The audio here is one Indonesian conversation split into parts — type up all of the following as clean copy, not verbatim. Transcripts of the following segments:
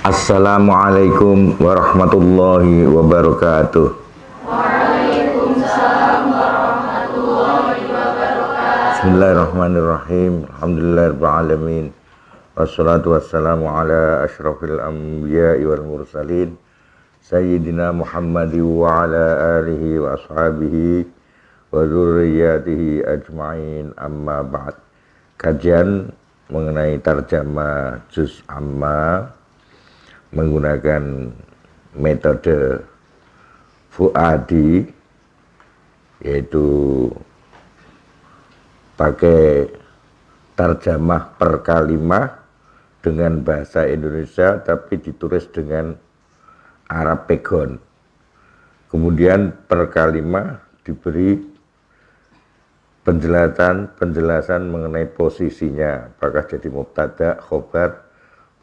Assalamualaikum warahmatullahi wabarakatuh. Waalaikumsalam warahmatullahi wabarakatuh. Bismillahirrahmanirrahim. Alhamdulillahirabbil alamin. Wassalatu wassalamu ala asyrafil anbiya'i wal mursalin sayyidina Muhammad wa ala alihi wa ashabihi wa dzurriyyatihi ajmain, amma ba'd. Kajian mengenai tarjamah juz amma menggunakan metode Fuadi, yaitu pakai tarjamah per kalimah dengan bahasa Indonesia tapi ditulis dengan Arab Pegon. Kemudian per kalimah diberi penjelasan mengenai posisinya, apakah jadi mubtada, khobar,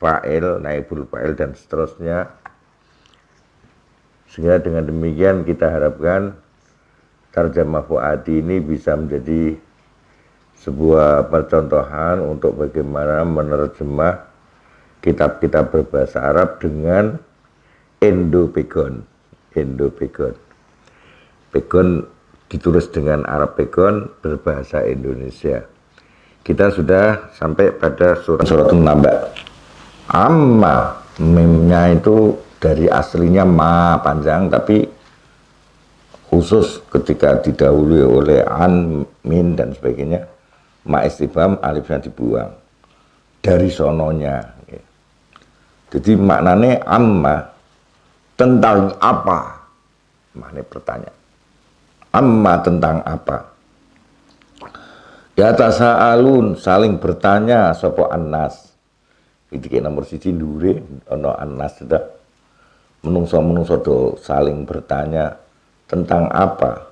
fa'il, naibul fa'il, dan seterusnya. Sehingga dengan demikian kita harapkan tarjamah Fuadi ini bisa menjadi sebuah percontohan untuk bagaimana menerjemah kitab-kitab berbahasa Arab dengan Indo-Pegon. Pegon ditulis dengan Arab Pegon berbahasa Indonesia. Kita sudah sampai pada surat Naba. Amma, mimnya itu dari aslinya ma panjang, tapi khusus ketika didahului oleh an, min, dan sebagainya, ma istifham, alifnya dibuang dari sononya. Jadi maknanya amma, tentang apa? Maknanya pertanyaan. Amma, tentang apa? Ya tasa'alun, saling bertanya sapa annas. Iki nomor siji ndure ana annas sudah menungso do saling bertanya tentang apa?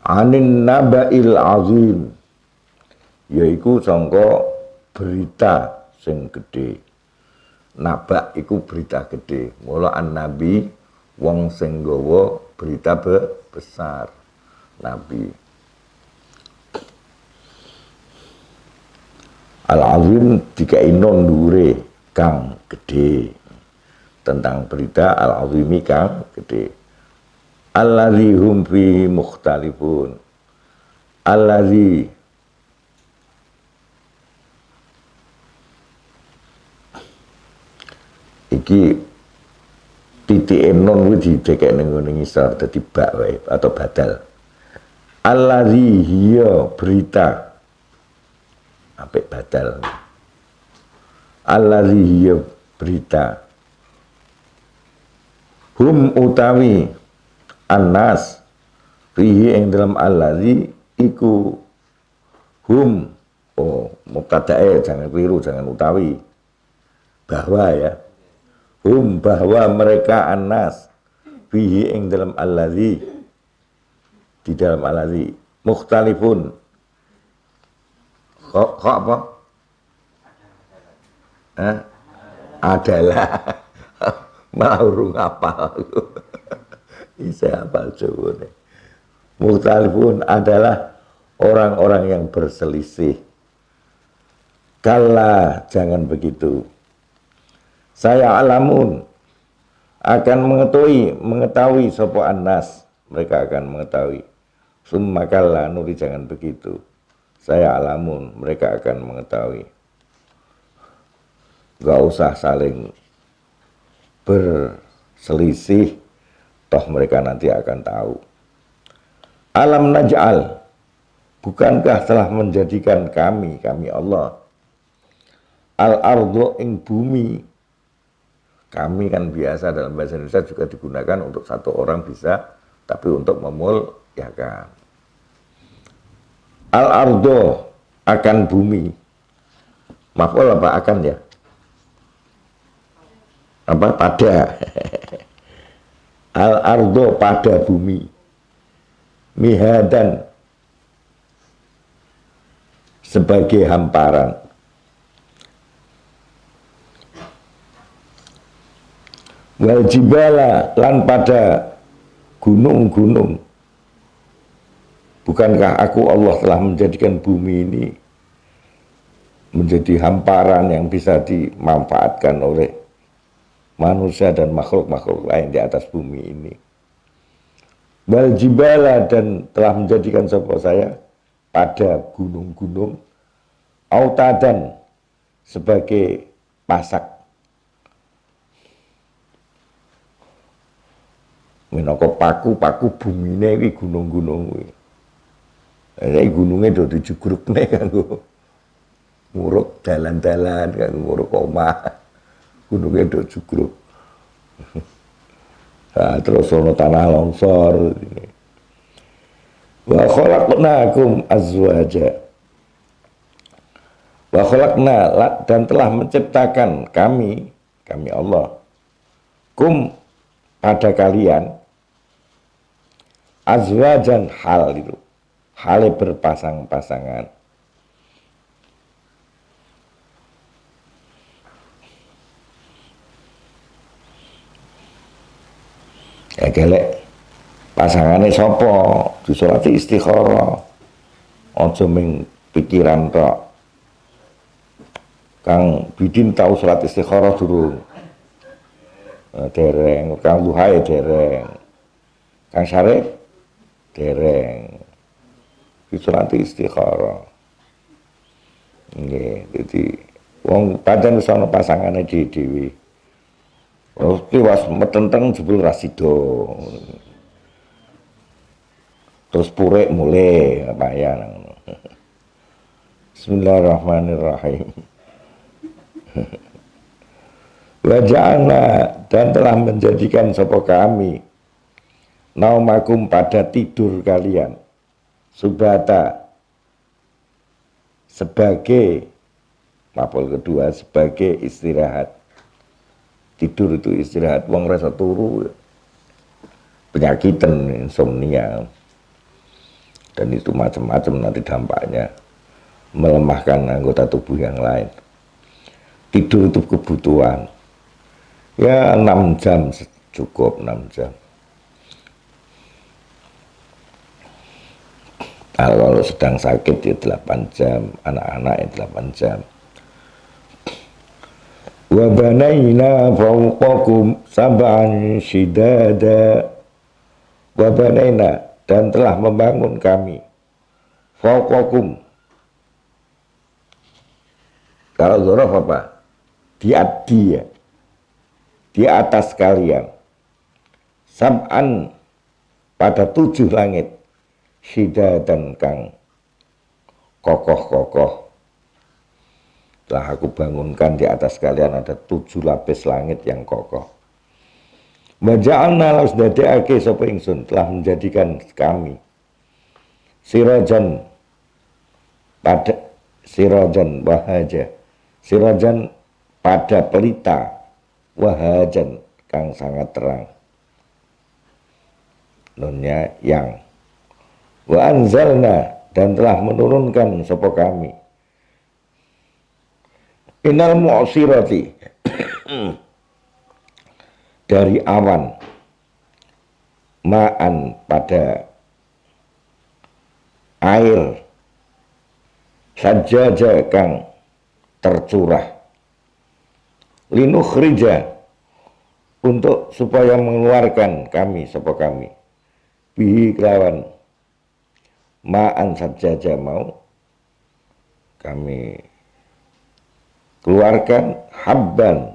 Anin naba'il azim, yaiku sangka berita sing gede. Naba iku berita gede. Mula an-nabi wong sing nggawa berita besar. Nabi. Al-azim dikai non dure kang gede, tentang berita al-azimi kang gede. Allazi hum fi mukhtalifun. Allazi iki titik non kuwi didekek ning ngene ngisor dadi bak wae atau badal. Allazi hiya berita apik badal. Allazi hiya berita. Hum utawi annas fihi ing dalam allazi iku hum, mubtadae jangan keliru, jangan utawi, bahwa ya, hum bahwa mereka annas fihi ing dalam allazi, di dalam allazi mukhtalifun. Kok apa? Adalah malah urung apal. Bisa apal Jawa. Mukhtalifun adalah orang-orang yang berselisih. Kalla, jangan begitu. Saya alamun akan mengetahui sapa annas, mereka akan mengetahui. Summa kalla, nuri jangan begitu. Saya alamun, mereka akan mengetahui. Gak usah saling berselisih, toh mereka nanti akan tahu. Alam naj'al, bukankah telah menjadikan kami Allah, al-ardu ing bumi. Kami kan biasa dalam bahasa Indonesia juga digunakan untuk satu orang bisa, tapi untuk memulyakan. Al-ardo akan bumi. Maf'ul apa akan ya? Apa pada? Al-ardo pada bumi. Mihadan sebagai hamparan. Wal jibala lan pada gunung-gunung. Bukankah aku Allah telah menjadikan bumi ini menjadi hamparan yang bisa dimanfaatkan oleh manusia dan makhluk-makhluk lain di atas bumi ini. Wal jibala, dan telah menjadikan sapa saya pada gunung-gunung autadan sebagai pasak. Minangka paku bumine iki gunung-gunung kuwi. Iki gununge do dijugrukne kanggo nguruk dalan-dalan, kanggo nguruk omah. Gununge do jugruk. Nah, terus ono tanah longsor. Wa khalaqnakum azwaja. Wa khalaqna, dan telah menciptakan kami Allah, kum pada kalian, azwajan, hal itu, hal berpasang-pasangan. Ya gelek pasangane sapa disolati istikharah, aja ming pikiran tok. Kang Bidin tau salat istikharah durung? Dereng. Kang Luhai dereng. Kang Syarif dereng. Disolati istikharah. Nggih, dadi wong pancen wis ana pasangane dhewe-dhewe. Oke, was metenteng jebul rasido. Terus purek mulai apa ya? Bismillahirrahmanirrahim. Wa ja'alna, dan telah menjadikan sapa kami naumakum pada tidur kalian subata sebagai mapol kedua, sebagai istirahat. Tidur itu istirahat, wong rasa turu, penyakitan, insomnia, dan itu macam-macam nanti dampaknya, melemahkan anggota tubuh yang lain. Tidur itu kebutuhan, ya 6 jam cukup, 6 jam. Kalau sedang sakit ya 8 jam, anak-anak ya 8 jam. Wa banaina fawqakum sab'an shidada. Wa banaina, dan telah membangun kami fawqakum. Kalau dzaraf apa? Di atas kalian. Sab'an, pada 7 langit. Shidadan kang kokoh-kokoh. Telah aku bangunkan di atas kalian ada 7 lapis langit yang kokoh. Wa ja'alna, laus dadekake sapa ingsun, telah menjadikan kami sirajan, pada sirajan wahaja, sirajan pada pelita, wahajan kang sangat terang. Nunnya yang. Wa anzalna, dan telah menurunkan sapa kami inal mu'sirati, dari awan, ma'an, pada air, sajaja kang tercurah, linukhrija, untuk supaya mengeluarkan kami sapa kami bihi kelawan ma'an sajaja, mau kami keluarkan habban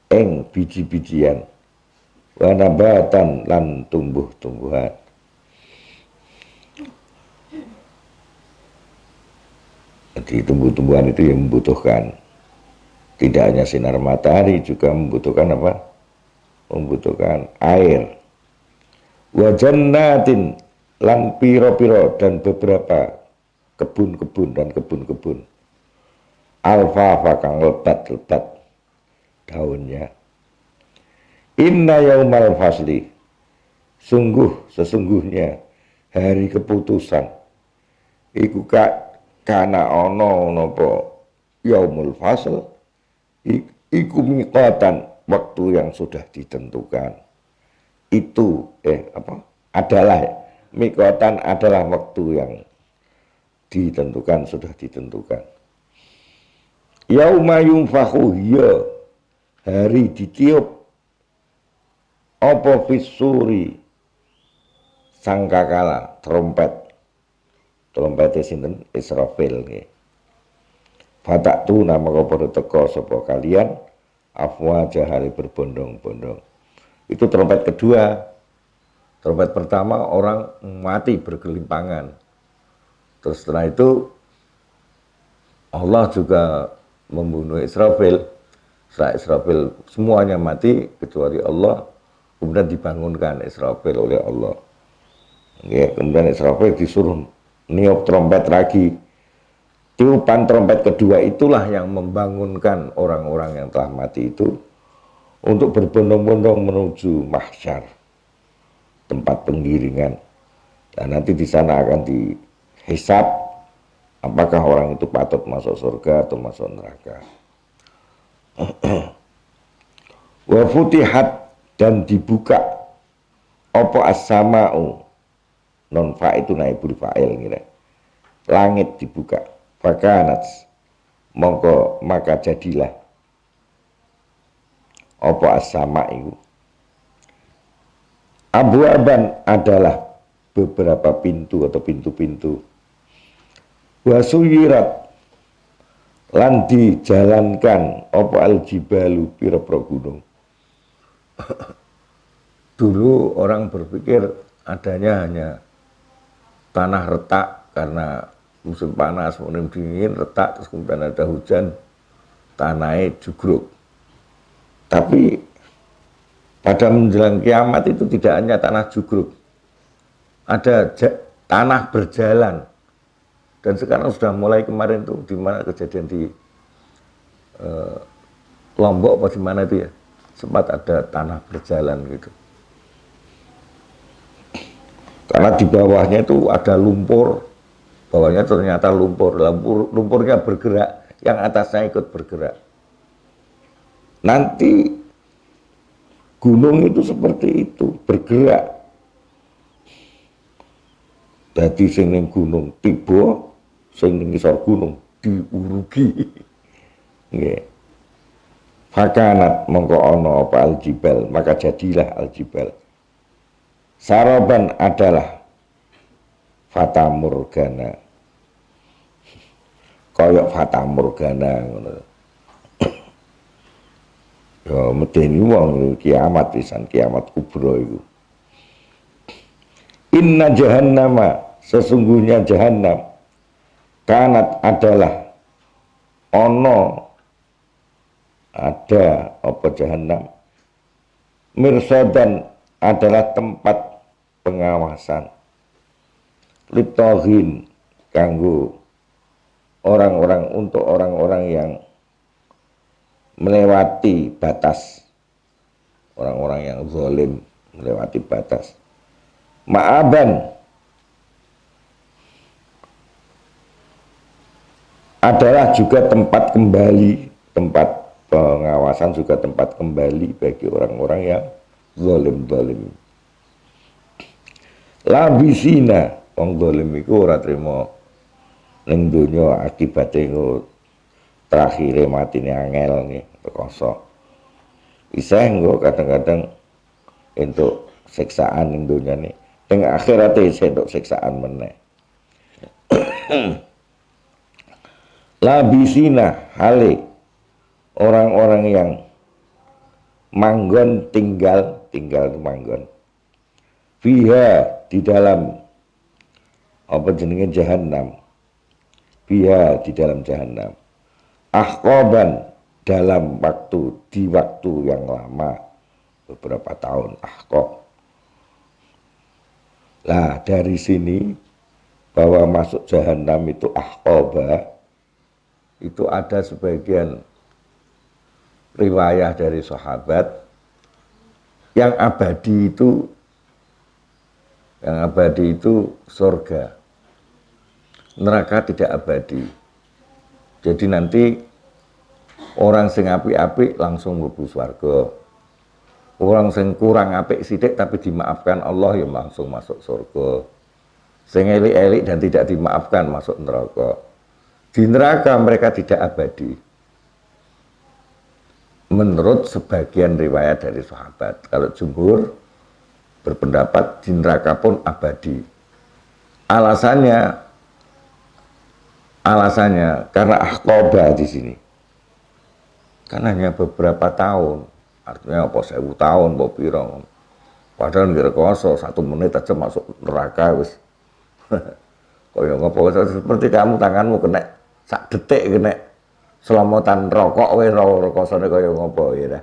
ing biji-bijian, wa nabatan lan tumbuh-tumbuhan. Jadi tumbuh-tumbuhan itu yang membutuhkan tidak hanya sinar matahari, juga membutuhkan apa? Membutuhkan air. Wa jannatin, lan piro-piro, dan beberapa kebun-kebun dan kebun-kebun. Alfafa kang lebat-lebat daunnya. Inna yaumal fasli, sesungguhnya hari keputusan iku kana ono napa yaumul fasl iku miqatan, waktu yang sudah ditentukan. Itu adalah miqatan, adalah waktu yang ditentukan, sudah ditentukan. Yauma yunfakhu, ya hari ditiup apa fisuri sangkakala trompete sinten Israfil nggih. Fataktu nama padha teka sapa kalian afwaja hari berbondong-bondong. Itu trompet kedua. Trompet pertama orang mati bergelimpangan. Terus setelah itu Allah juga membunuh Israfil. Setelah Israfil semuanya mati kecuali Allah. Kemudian dibangunkan Israfil oleh Allah. Ya, kemudian Israfil disuruh niup trompet lagi. Tiupan trompet kedua itulah yang membangunkan orang-orang yang telah mati itu untuk berbondong-bondong menuju mahsyar, tempat penggiringan. Dan nanti di sana akan dihisab apakah orang itu patut masuk surga atau masuk neraka. Wa futihat, dan dibuka apa as-sama'u, non fa itu naibul fa'il ngira. Langit dibuka, fakanat mongko maka jadilah apa as-sama' itu. Abwaban adalah beberapa pintu atau pintu-pintu. Wasuyirat, lan dijalankan apa al-jibalu pira-pira gunung. Dulu orang berpikir adanya hanya tanah retak karena musim panas, musim dingin retak, terus kemudian ada hujan, tanahnya jugruk. Tapi pada menjelang kiamat itu tidak hanya tanah jugruk, ada tanah berjalan. Dan sekarang sudah mulai kemarin tuh di mana kejadian di Lombok apa di mana itu ya, sempat ada tanah berjalan gitu. Karena di bawahnya itu ada lumpur, bawahnya ternyata lumpurnya bergerak, yang atasnya ikut bergerak. Nanti gunung itu seperti itu, bergerak. Jadi sing ning gunung tiba, sing ning ngisor gunung diurugi. Nggih. Fakanat mongko ana apa aljibal, maka jadilah aljibal. Saraban adalah fata morgana. Koyok fata morgana ngono. Ya medeni wong kiamat pisan, kiamat kubra iku. Inna jahannama, sesungguhnya jahannam kanat adalah ono, ada apa jahannam, mirsadan adalah tempat pengawasan, litoghin kanggo orang-orang, untuk orang-orang yang melewati batas, orang-orang yang zalim melewati batas. Ma'aban adalah juga tempat kembali, tempat pengawasan juga tempat kembali bagi orang-orang yang zalim-zalim. Labisina, wong zalim iku ora trima ning donya akibate terakhire matine angel nih, rekoso. Bisa engko kadang-kadang untuk siksaan ning donya nih. Ning akhirate sedok siksaan meneh. Labisina hale orang-orang yang manggon tinggal itu manggon. Fiha di dalam apa jenenge jahannam. Fiha di dalam jahannam. Ahqaban dalam di waktu yang lama, beberapa tahun. Ahqab. Lah dari sini bahwa masuk jahannam itu ahqaba, itu ada sebagian riwayah dari sahabat yang abadi itu surga, neraka tidak abadi. Jadi nanti orang sing apik-apik langsung mlebu swarga, orang sing kurang apik sithik tapi dimaafkan Allah ya langsung masuk surga, sing elik-elik dan tidak dimaafkan masuk neraka. Di neraka mereka tidak abadi. menurut sebagian riwayat dari sahabat. Kalau jumhur berpendapat di neraka pun abadi. Alasannya karena akhqaba di sini. Kan hanya beberapa tahun. Artinya apa 1000 tahun, apa pirang. Padahal nggak rekoso 1 menit aja masuk neraka wis. Kaya ngopo seperti kamu tanganmu kena sak detik kena selamatan rokok wis rekosone kaya ngopo ya dah.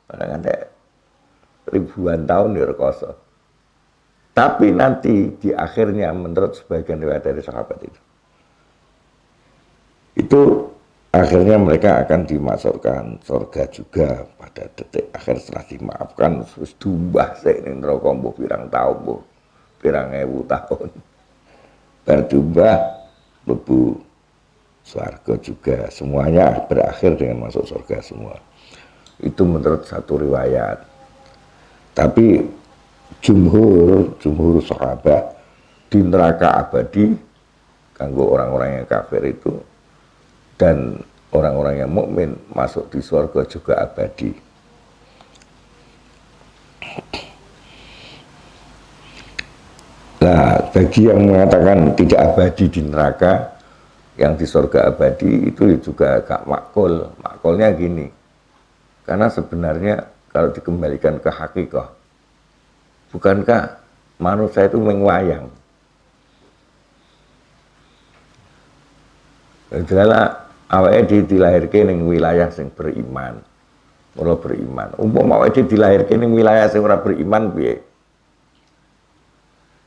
Padahal kan ribuan tahun ya rekoso. Tapi nanti di akhirnya menurut sebagian riwayat dari sahabat itu akhirnya mereka akan dimasukkan surga juga pada detik akhir setelah dimaafkan terus dumbah ini neraka mbuh pirang tahun mbuh pirang ewu tahun berdumbah lebu surga juga semuanya berakhir dengan masuk surga semua. Itu menurut satu riwayat. Tapi jumhur sahabat di neraka abadi kanggo orang-orang yang kafir itu, dan orang-orang yang mukmin masuk di surga juga abadi. Nah, bagi yang mengatakan tidak abadi di neraka, yang di surga abadi itu juga gak makul. Makulnya gini, karena sebenarnya kalau dikembalikan ke hakikah, bukankah manusia itu mengwayang? Adalah awake dilahirke ning wilayah sing beriman. Ora beriman. Umpama awake dilahirke ning wilayah sing ora beriman piye?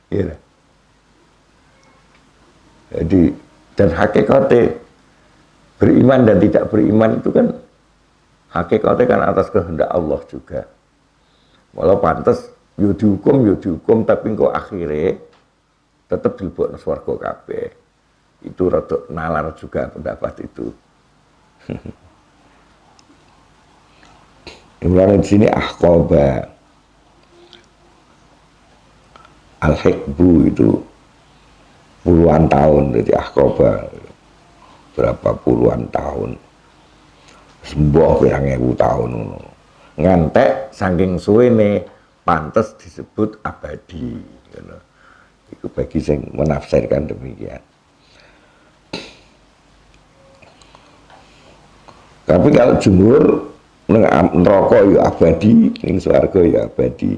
Ya. Jadi dan hakikatnya beriman dan tidak beriman itu kan hakikatnya kan atas kehendak Allah juga. Walau pantas yo dihukum tapi engko akhirnya tetap dilebokno swarga kabeh. Itu rada nalar juga pendapat itu. Kemudian di sini akhqaba al-hikbu itu puluhan tahun, jadi akhqaba berapa puluhan tahun, sembuh pirang ewu tahun, ngantek saking suwene pantes disebut abadi. Itu bagi yang menafsirkan demikian. Tapi kalau jumhur neraka ya abadi, ning swarga ya abadi.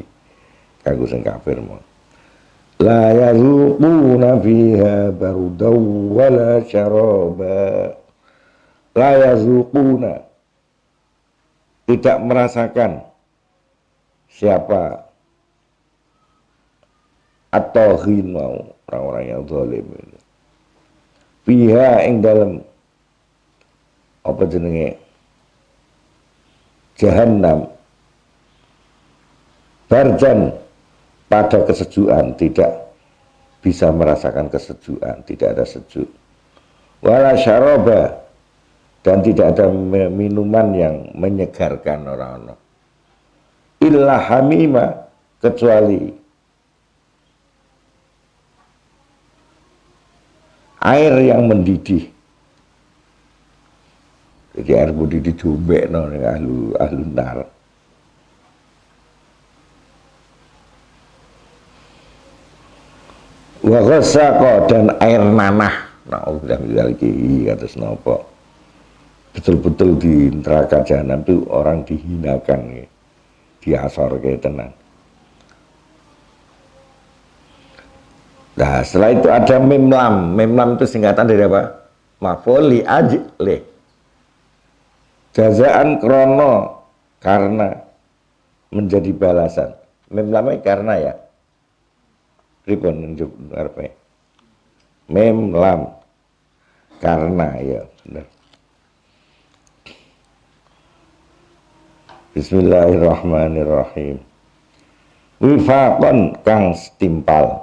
Kanggo sing kafir mon. La yazuquna fiha bardaw wala syaraba. La yazuquna, tidak merasakan siapa atau mau orang-orang yang zalim ini. Fiha ing dalam apa jenenge Jahannam barjan pada kesejukan, tidak bisa merasakan kesejukan, tidak ada sejuk. Wala syaraba, dan tidak ada minuman yang menyegarkan orang-orang. Illa hamima, kecuali air yang mendidih. Jadi air mendidih diombekno ning ahlu nar. Wa ghasaqa, dan air nanah. Na'udzubillah min dzalik, kados napa. Betul-betul di neraka jahanam itu orang dihinakan, diasorke tenan. Nah, setelah itu ada mimlam. Mimlam itu singkatan dari apa? Maf'ul li ajli. Jazaan krono, karena, menjadi balasan. Mimlamnya karena ya. Ribon ngarepe. Mimlam. Karena ya, benar. Bismillahirrahmanirrahim. Wifaqan kang setimpal.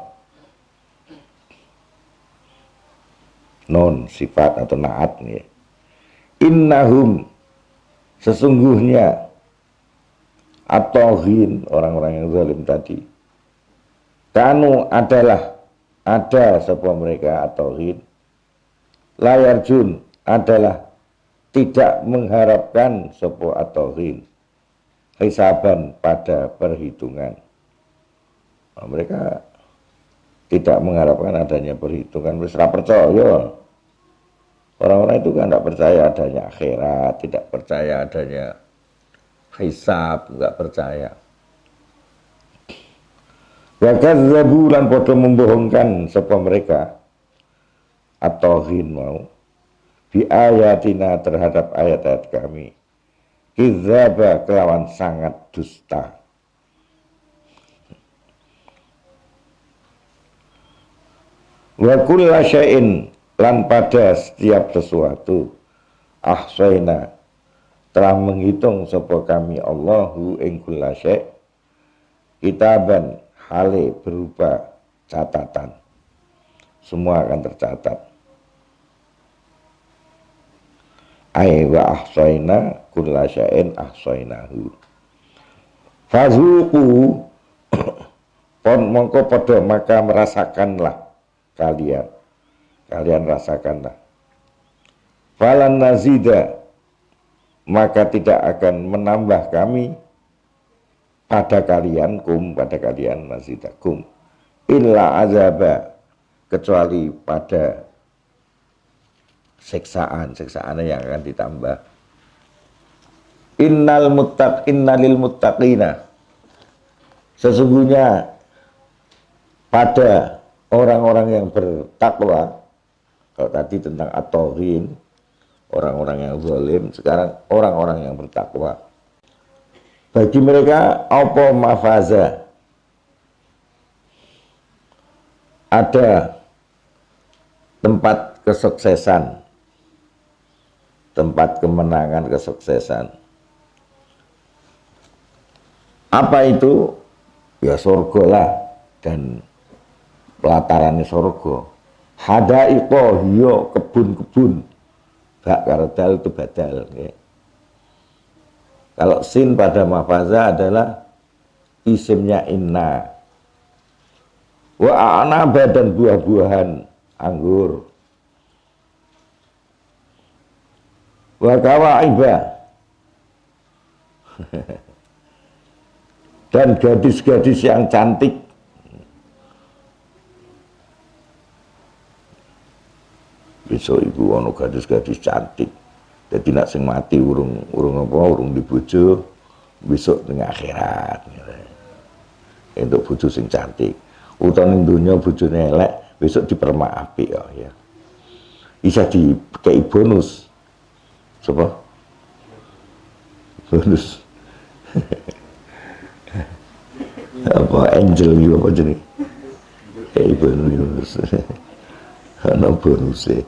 Non sifat atau naat nih. Innahum, sesungguhnya atohin, orang-orang yang zalim tadi, kanu adalah, ada sapa mereka atohin, layarjun adalah tidak mengharapkan sapa atohin hisaban pada perhitungan. Nah, mereka tidak mengharapkan adanya perhitungan, wis ra percaya. Orang-orang itu kan tidak percaya adanya akhirat, tidak percaya adanya hisab, enggak percaya. Wa kadzdzabu lan padha membohongkan sapa mereka atohin mau bi ayatina terhadap ayat-ayat kami. Kidzaba kelawan sangat dusta. Wa kulla syai'in lan pada setiap sesuatu ahsayna telah menghitung sapa kami Allahu ing kulla syai' kitaban hale berupa catatan. Semua akan tercatat. Ai wa ahsayna kulla syai'in ahsaynahu. Fazuqu pon mongko padha maka merasakanlah kalian rasakanlah. Falan nazida maka tidak akan menambah kami pada kalian nazidakum illa azaba kecuali pada siksaan yang akan ditambah. Innalil muttaqina sesungguhnya pada orang-orang yang bertakwa. Kalau tadi tentang at-taghin, orang-orang yang zalim, sekarang orang-orang yang bertakwa. Bagi mereka apa mafaza, ada tempat kesuksesan, tempat kemenangan, kesuksesan. Apa itu? Ya surga lah, dan pelatarannya surga. Hadaiqo yo kebun-kebun. Gak kardal itu badal. Ya. Kalau sin pada mafaza adalah isimnya inna. Wa anaba dan buah-buahan anggur. Wa kawaiba dan gadis-gadis yang cantik. Besok ibu ono gadis-gadis cantik. Jadi nak sing mati urung dibojo besok tengah akhirat. Untuk bojo sing cantik. Utawa ning donya bojone elek, besok dipermaafi ya. Bisa dikei bonus. Coba. Bonus. Apa angel gitu apa jenis? Bonus. Ana bonusnya.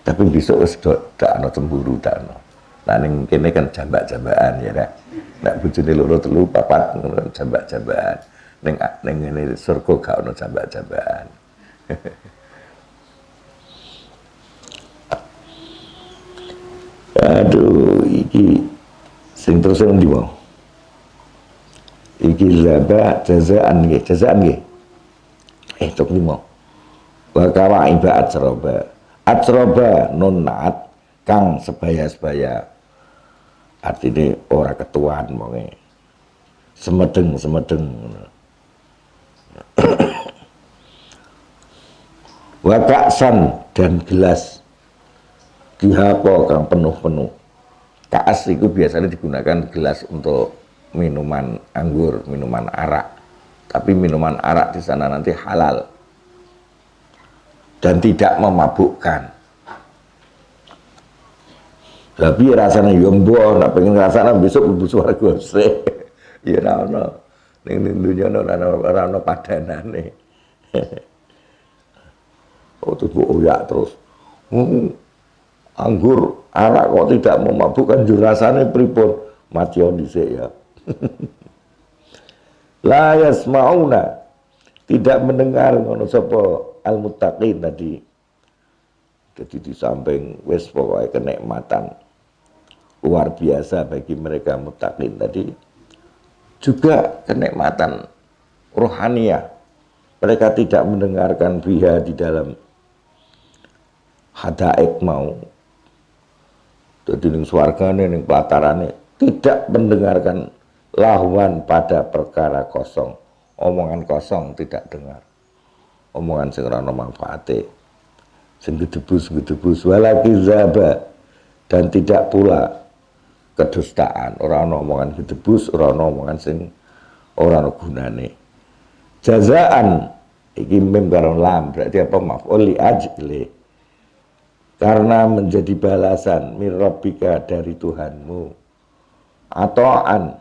Tapi besok wis tak ana cemburu tak ana. Nah ning kene kan jambak-jambakan ya nek. Nek bojone loro telu papat jambak-jambakan. Ning ngene surga gak ana jambak-jambakan. Aduh iki sing terus endi mau? Iki laba jazaan nggih. Tok ni mau. Wa kawaiba atsroba nunat kang sebaya-sebaya artinya ora ketuan monge semedeng wa ka'san dan gelas dihapa kang penuh ka'as itu biasanya digunakan gelas untuk minuman anggur, minuman arak, tapi minuman arak di sana nanti halal dan tidak memabukkan. Tapi rasanya yombo, nak pengen rasanya besok mlebu swarga sih. Ya ora ono. Ning dunya ora ono padanane. Oh tuh oyak terus. Anggur arak kok tidak memabukkan, rasanya pripun? Mation dhisik ya. La yasmauna tidak mendengar ngono sapa al-muttaqin tadi. Jadi di samping wis pokoknya kenikmatan luar biasa bagi mereka muttaqin tadi, juga kenikmatan rohaniah. Mereka tidak mendengarkan biha di dalam hadaik mau Dadi ning swargane ning pelatarane tidak mendengarkan lahwan pada perkara kosong. Omongan kosong tidak dengar. Omongan sing ora ono manfaate. Sing gedebus wala kizaba, dan tidak pula kedustaan. Ora ono omongan gedebus, ora ono omongan sing ora ono gunane. Jazaan iki mim karo lam berarti apa maf'ul li ajli, karena menjadi balasan min rabbika dari Tuhanmu, atoan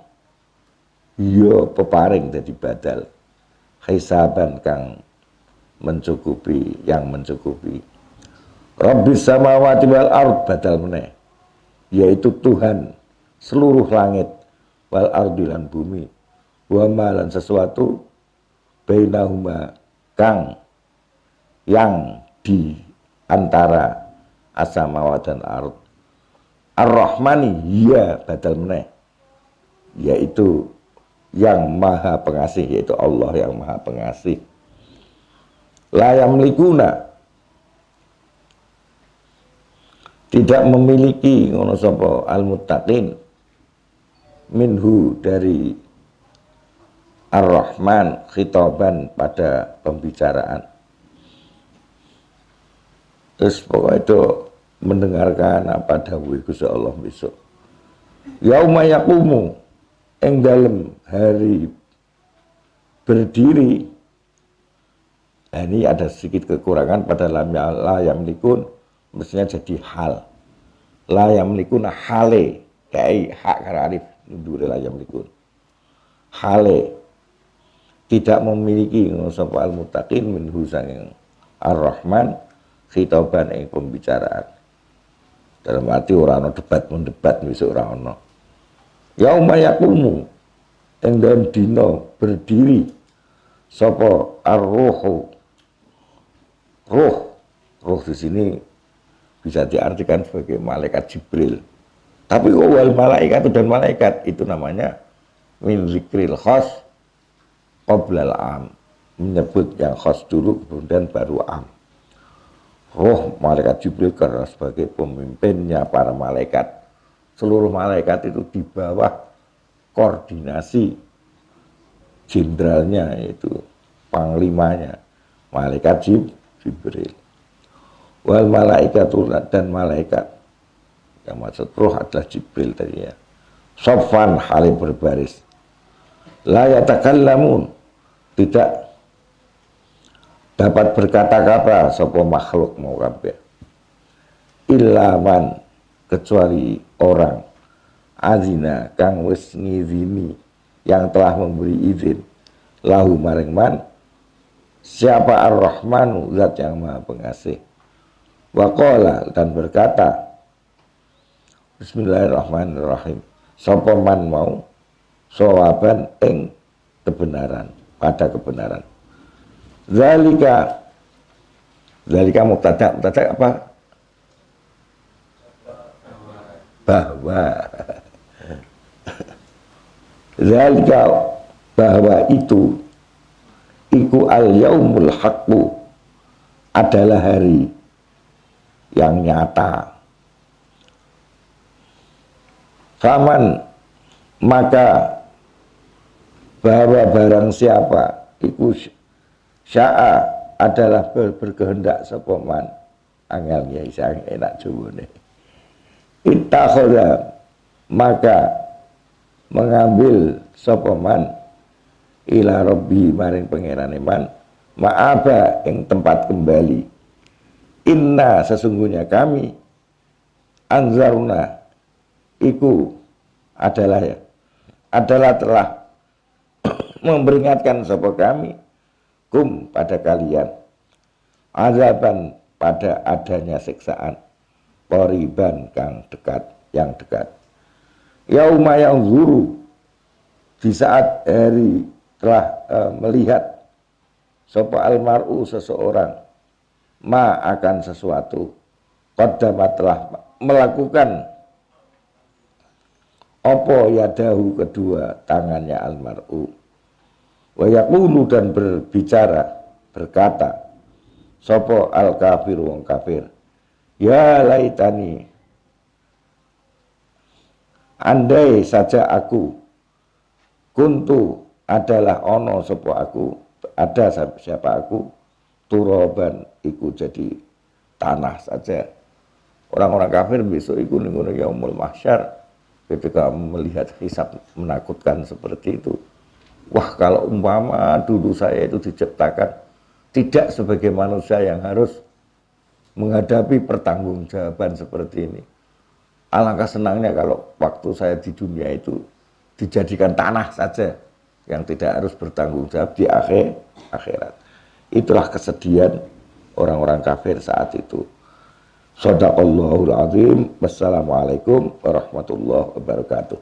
yo peparing dadi badal, hisaban kang mencukupi, yang mencukupi. Rabbis samawati wal ard badal meneh, yaitu Tuhan seluruh langit, wal ardi lan bumi, wa malan sesuatu bainahuma kang yang di antara as-samawati dan ard. Ar-Rahmani ya badal meneh, yaitu yang maha pengasih, yaitu Allah yang maha pengasih. La yamlikuna, tidak memiliki ngono sapa al-muttaqin minhu dari Ar-Rahman khitaban pada pembicaraan. Terus pokoknya itu mendengarkan apa dawuh Gusti Allah besok. Yauma yaqumu, ing dalem hari berdiri. Nah, ini ada sedikit kekurangan pada la yamlikun, mestinya jadi hal. La yamlikun hale, kayak hak kararif nundure la yamlikun. Hale tidak memiliki sapa al-muttaqin minhu sanging Ar-Rahman khitaban ing pembicaraan. Dalam arti ora ana debat mendebat besok ora ana. Yauma yaqumu, ing dalem dina berdiri sapa ar-ruhu. Ruh di sini bisa diartikan sebagai malaikat Jibril. Tapi wal malaikat dan malaikat itu namanya min zikril khas qoblal am, menyebut yang khas dulu kemudian baru am. Roh malaikat Jibril karena sebagai pemimpinnya para malaikat. Seluruh malaikat itu di bawah koordinasi jenderalnya, yaitu panglimanya malaikat Jibril. Wal malaikatu, dan malaikat yang maksud roh adalah Jibril tadi ya. Sofan halim berbaris. La yatakallamun, tidak dapat berkata-kata sapa makhluk mau kabeh. Illa man, kecuali orang azina kang wis ngizini, yang telah memberi izin lahu maring man, siapa Ar-Rahmanu, zat yang maha pengasih. Wa qala, dan berkata Bismillahirrahmanirrahim, sapa man mau sawaban ing kebenaran, pada kebenaran. Zalika mubtada apa? Bahwa zalika, bahwa itu iku al-yaumul haqqu, adalah hari yang nyata. Faman, maka bahwa barang siapa iku sya'a, adalah berkehendak sapa man, angel ya isang enak jawone. Ittakhadha, maka mengambil sapa man ila rabbi, maring pangerane man, ma'aba ing tempat kembali. Inna, sesungguhnya kami, anzarna iku adalah telah memperingatkan sapa kami kum pada kalian azaban, pada adanya siksaan, qoriban kang dekat, yang dekat. Yauma yanzuru, di saat hari telah melihat sapa almar'u, seseorang, ma akan sesuatu, qaddama, telah melakukan opo yadahu, kedua tangannya almar'u. Wa yaqulu, dan berbicara, berkata sopo al kafir, wong kafir, ya laitani, andai saja aku kuntu adalah ono sopo aku, ada siapa aku, turoban iku jadi tanah saja. Orang-orang kafir besok iku ning yaumul mahsyar ketika melihat hisab menakutkan seperti itu. Wah, kalau umpama dulu saya itu diciptakan tidak sebagai manusia yang harus menghadapi pertanggungjawaban seperti ini. Alangkah senangnya kalau waktu saya di dunia itu dijadikan tanah saja yang tidak harus bertanggung jawab di akhirat. Itulah kesedihan orang-orang kafir saat itu. Shadaqallahul azim. Wassalamualaikum warahmatullahi wabarakatuh.